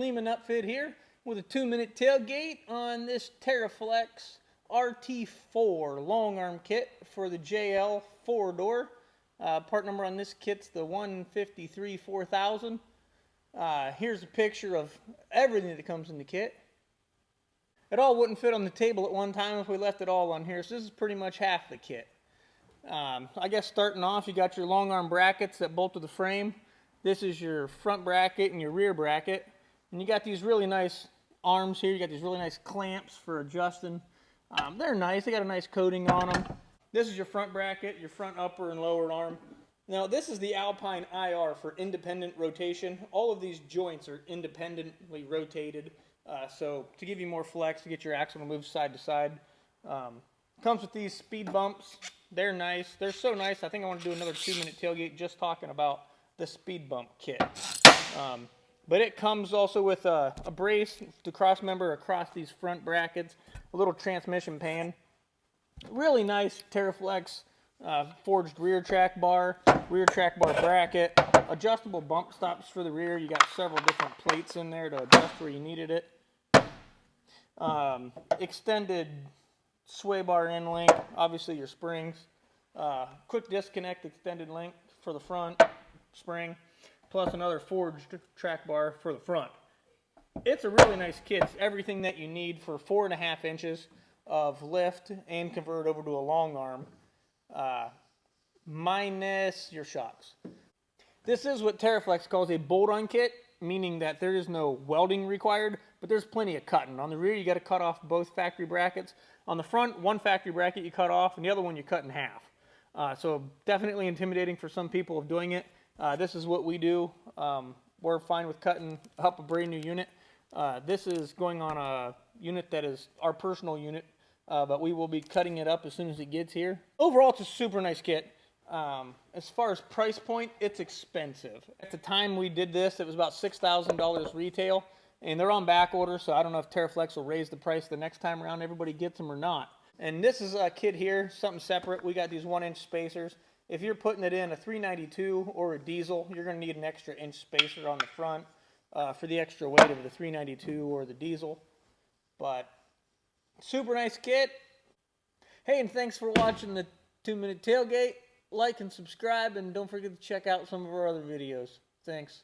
Leemen Upfit here with a 2-minute tailgate on this Teraflex RT4 Long Arm kit for the JL 4-door. Part number on this kit's the 153-4000. Here's a picture of everything that comes in the kit. It all wouldn't fit on the table at one time if we left it all on here, so this is pretty much half the kit. I guess starting off, you got your long arm brackets that bolt to the frame. This is your front bracket and your rear bracket. And you got these really nice arms here. You got these really nice clamps for adjusting. They're nice. They got a nice coating on them. This is your front bracket, your front upper and lower arm. Now this is the Alpine IR for independent rotation. All of these joints are independently rotated. So to give you more flex, to get your axle to move side to side. Comes with these speed bumps. They're nice. They're so nice. I think I want to do another 2-minute tailgate just talking about the speed bump kit. But it comes also with a brace to cross member across these front brackets, a little transmission pan. Really nice Teraflex forged rear track bar bracket, adjustable bump stops for the rear. You got several different plates in there to adjust where you needed it. Extended sway bar end link, obviously your springs. Quick disconnect extended link for the front spring, plus another forged track bar for the front. It's a really nice kit. It's everything that you need for 4.5 inches of lift and convert over to a long arm, minus your shocks. This is what Teraflex calls a bolt-on kit, meaning that there is no welding required, but there's plenty of cutting. On the rear, you got to cut off both factory brackets. On the front, one factory bracket you cut off, and the other one you cut in half. So definitely intimidating for some people of doing it. This is what we do. We're fine with cutting up a brand new unit. This is going on a unit that is our personal unit, but we will be cutting it up as soon as it gets here. Overall, it's a super nice kit. As far as price point, it's expensive. At the time we did this, it was about $6,000 retail, and they're on back order, so I don't know if Teraflex will raise the price the next time around everybody gets them or not. And this is a kit here, something separate. We got these 1-inch spacers. If you're putting it in a 392 or a diesel, you're going to need an extra inch spacer on the front for the extra weight of the 392 or the diesel. But super nice kit. Hey, and thanks for watching the 2-minute tailgate. Like and subscribe, and don't forget to check out some of our other videos. Thanks.